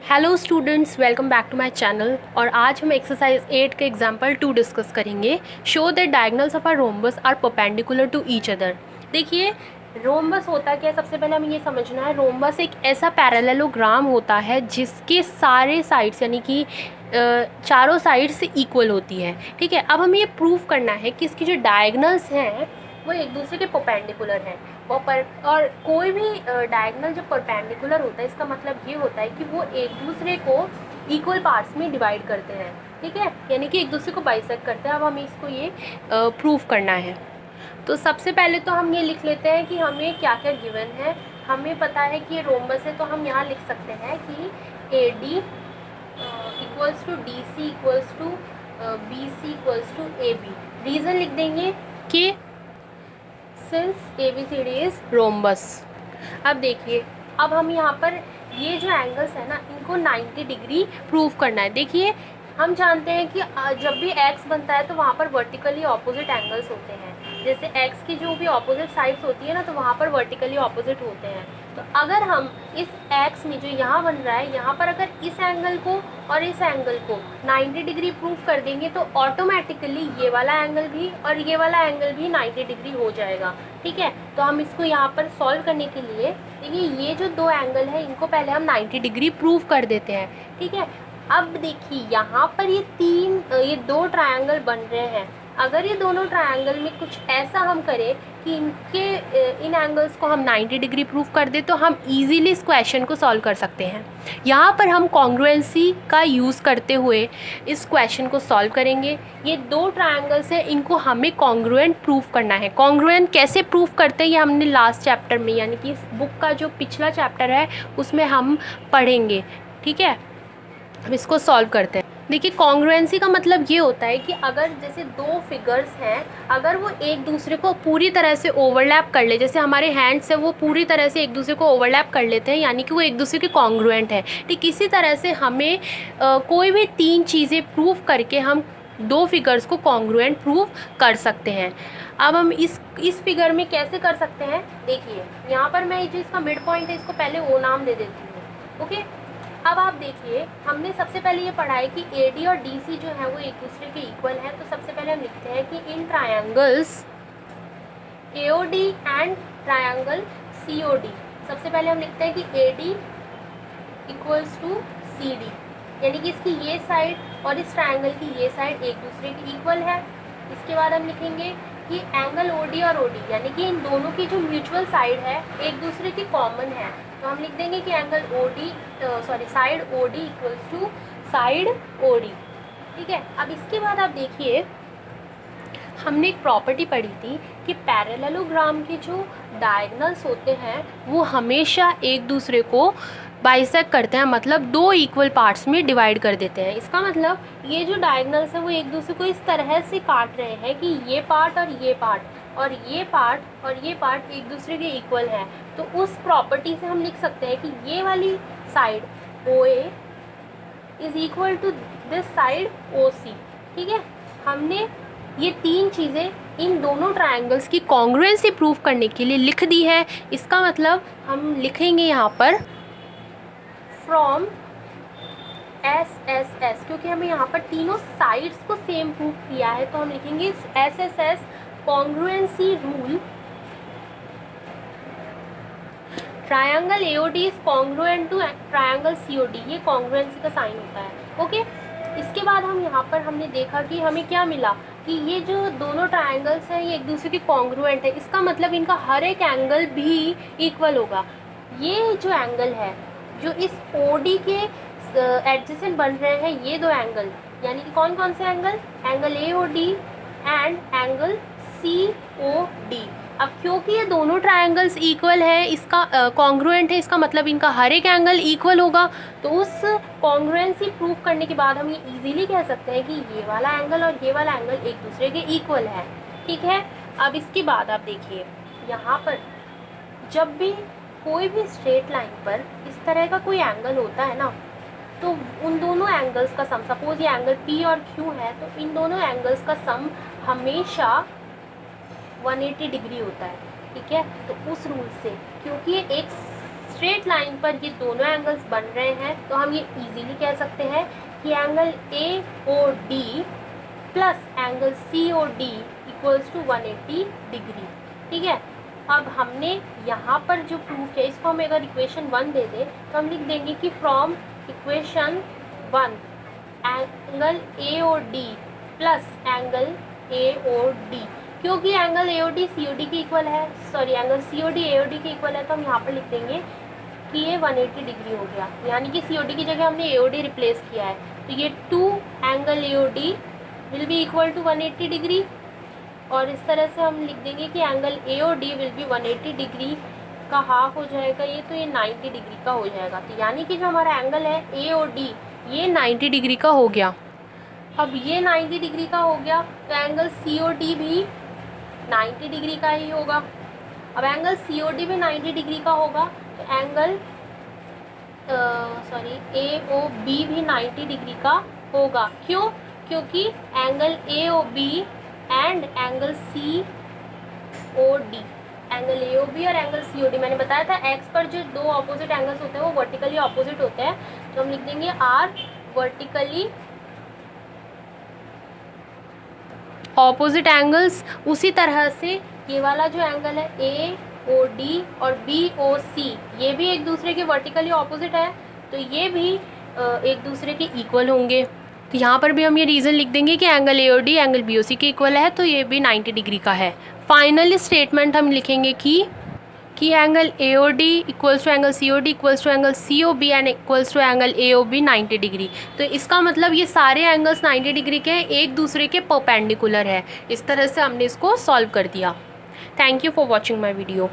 Hello students, welcome back to my channel. और आज हम एक्सरसाइज 8 के एग्जाम्पल 2 डिस्कस करेंगे। Show that diagonals of are rhombus are perpendicular to each other. देखिए, rhombus होता क्या है, सबसे पहले हमें ये समझना है। रोम्बस एक ऐसा पैरेललोग्राम होता है जिसके सारे साइड्स यानी कि चारों साइड से इक्वल होती है। ठीक है, अब हमें ये प्रूव करना है कि इसकी जो डायगोनल्स हैं वो एक दूसरे के परपेंडिकुलर हैं। और कोई भी डायगोनल जब परपेंडिकुलर होता है, इसका मतलब ये होता है कि वो एक दूसरे को इक्वल पार्ट्स में डिवाइड करते हैं। ठीक है, यानी कि एक दूसरे को बाइसेक्ट करते हैं। अब हमें इसको ये प्रूव करना है। तो सबसे पहले तो हम ये लिख लेते हैं कि हमें क्या क्या गिवन है। हमें पता है कि ये रोम्बस है, तो हम यहाँ लिख सकते हैं कि A D equals to D C equals to B C equals to A B. Reason लिख देंगे कि सिंस ABCD इज रोम्बस। अब देखिए, अब हम यहाँ पर ये जो एंगल्स है ना, इनको 90 डिग्री प्रूव करना है। देखिए, हम जानते हैं कि जब भी x बनता है तो वहाँ पर वर्टिकली ऑपोजिट एंगल्स होते हैं। जैसे x की जो भी ऑपोजिट साइड्स होती है ना, तो वहाँ पर वर्टिकली ऑपोजिट होते हैं। तो अगर हम इस x में जो यहाँ बन रहा है, यहाँ पर अगर इस एंगल को और इस एंगल को 90 डिग्री प्रूव कर देंगे तो ऑटोमेटिकली ये वाला एंगल भी और ये वाला एंगल भी 90 डिग्री हो जाएगा। ठीक है, तो हम इसको यहाँ पर सॉल्व करने के लिए देखिए, ये जो दो एंगल है इनको पहले हम 90 डिग्री प्रूव कर देते हैं। ठीक है, अब देखिए यहाँ पर ये दो ट्रायंगल बन रहे हैं। अगर ये दोनों ट्रायंगल में कुछ ऐसा हम करें कि इन एंगल्स को हम 90 डिग्री प्रूव कर दें, तो हम इजीली इस क्वेश्चन को सॉल्व कर सकते हैं। यहाँ पर हम कॉन्ग्रुएंसी का यूज़ करते हुए इस क्वेश्चन को सॉल्व करेंगे। ये दो ट्रायंगल्स हैं, इनको हमें कॉन्ग्रुएंट प्रूव करना है। कॉन्ग्रुएंट कैसे प्रूव करते हैं ये हमने लास्ट चैप्टर में, यानी कि इस बुक का जो पिछला चैप्टर है उसमें हम पढ़ेंगे। ठीक है, हम इसको सॉल्व करते हैं। देखिए, कॉन्ग्रुएंसी का मतलब ये होता है कि अगर जैसे दो फिगर्स हैं, अगर वो एक दूसरे को पूरी तरह से ओवरलैप कर ले, जैसे हमारे हैंड्स है वो पूरी तरह से एक दूसरे को ओवरलैप कर लेते हैं, यानी कि वो एक दूसरे के कॉन्ग्रुएंट है। ठीक इसी तरह से हमें कोई भी तीन चीज़ें प्रूव करके हम दो फिगर्स को कॉन्ग्रुएंट प्रूव कर सकते हैं। अब हम इस फिगर में कैसे कर सकते हैं, देखिए यहाँ पर मैं जो इसका मिड पॉइंट है इसको पहले ओ नाम दे देती हूँ। ओके, अब आप देखिए, हमने सबसे पहले ये पढ़ा है कि AD और DC जो है वो एक दूसरे के इक्वल है। तो सबसे पहले हम लिखते हैं कि in triangles AOD and triangle COD, सबसे पहले हम लिखते हैं कि AD इक्वल्स टू CD, यानी कि इसकी ये साइड और इस ट्रायंगल की ये साइड एक दूसरे की इक्वल है। इसके बाद हम लिखेंगे कि एंगल OD और OD, यानी कि इन दोनों की जो म्यूचुअल साइड है एक दूसरे की कॉमन है। तो हम लिख देंगे कि angle side OD equals to side OD। ठीक है, अब इसके बाद आप देखिए, हमने एक प्रॉपर्टी पढ़ी थी कि पैरेललोग्राम के जो डायगोनल्स होते हैं वो हमेशा एक दूसरे को बाइसेक्ट करते हैं, मतलब दो इक्वल पार्ट्स में डिवाइड कर देते हैं। इसका मतलब ये जो डायगोनल्स हैं वो एक दूसरे को इस तरह से काट रहे हैं कि ये पार्ट और ये पार्ट और ये पार्ट और ये पार्ट एक दूसरे के इक्वल हैं। तो उस प्रॉपर्टी से हम लिख सकते हैं कि ये वाली side OA is equal to this side OC। ठीक है, हमने ये तीन चीज़ें इन दोनों ट्रायंगल्स की कॉन्ग्रुएंसी प्रूव करने के लिए लिख दी है। इसका मतलब हम लिखेंगे यहाँ पर फ्रॉम SSS, क्योंकि हमें यहाँ पर तीनों साइड्स को सेम प्रूव किया है, तो हम लिखेंगे SSS congruency rule. Triangle AOD is congruent to triangle COD, ये कॉन्ग्रुएंसी का साइन होता है। ओके, इसके बाद हम यहाँ पर हमने देखा कि हमें क्या मिला कि ये जो दोनों ट्रायंगल्स हैं ये एक दूसरे के कॉन्ग्रुएंट है। इसका मतलब इनका हर एक एंगल भी इक्वल होगा। ये जो एंगल है जो इस OD के एडजेसेंट बन रहे हैं, ये दो एंगल, यानी कि कौन कौन से angle, angle AOD and angle COD। अब क्योंकि ये दोनों ट्रायंगल्स इक्वल है, इसका कॉन्ग्रुएंट है, इसका मतलब इनका हर एक एंगल इक्वल होगा। तो उस कॉन्ग्रुएंसी प्रूव करने के बाद हम ये इजीली कह सकते हैं कि ये वाला एंगल और ये वाला एंगल एक दूसरे के इक्वल है। ठीक है, अब इसके बाद आप देखिए, यहाँ पर जब भी कोई भी स्ट्रेट लाइन पर इस तरह का कोई एंगल होता है ना, तो उन दोनों एंगल्स का सम, सपोज ये एंगल P और Q है, तो इन दोनों एंगल्स का सम हमेशा 180 डिग्री होता है। ठीक है, तो उस रूल से, क्योंकि ये एक स्ट्रेट लाइन पर ये दोनों एंगल्स बन रहे हैं, तो हम ये इजीली कह सकते हैं कि angle AOD plus angle COD equals to 180 degree. ठीक है, अब हमने यहाँ पर जो प्रूफ किया, इसको हम अगर इक्वेशन 1 दे दें तो हम लिख देंगे कि from equation 1 angle AOD plus angle AOD, क्योंकि एंगल AOD COD के इक्वल है, सॉरी एंगल COD AOD के इक्वल है, तो हम यहाँ पर लिख देंगे कि ये 180 डिग्री हो गया, यानी कि COD की जगह हमने AOD रिप्लेस किया है, तो ये 2 angle AOD will be equal to 180 degree. और इस तरह से हम लिख देंगे कि angle AOD will be 180 degree का हाफ हो जाएगा ये, तो ये 90 डिग्री का हो जाएगा। तो यानी कि जो हमारा एंगल है AOD ये 90 डिग्री का हो गया। अब ये 90 डिग्री का हो गया तो एंगल COD भी 90 डिग्री का ही होगा। अब एंगल COD भी 90 डिग्री का होगा तो एंगल AOB भी 90 डिग्री का होगा। क्यों? क्योंकि angle AOB and angle COD, angle AOB और एंगल COD मैंने बताया था एक्स पर जो दो ऑपोजिट एंगल्स होते हैं वो वर्टिकली ऑपोजिट होते हैं, तो हम लिख देंगे आर वर्टिकली ऑपोजिट एंगल्स। उसी तरह से ये वाला जो एंगल है AOD और BOC ये भी एक दूसरे के वर्टिकली ऑपोजिट है, तो ये भी एक दूसरे के इक्वल होंगे। तो यहाँ पर भी हम ये रीज़न लिख देंगे कि एंगल AOD एंगल BOC के इक्वल है, तो ये भी 90 डिग्री का है। फाइनल स्टेटमेंट हम लिखेंगे कि angle AOD equals to angle COD equals to angle COB and equals to angle AOB 90 degree. तो इसका मतलब ये सारे एंगल्स 90 डिग्री के एक दूसरे के परपेंडिकुलर है। इस तरह से हमने इसको सॉल्व कर दिया। Thank you for watching my video.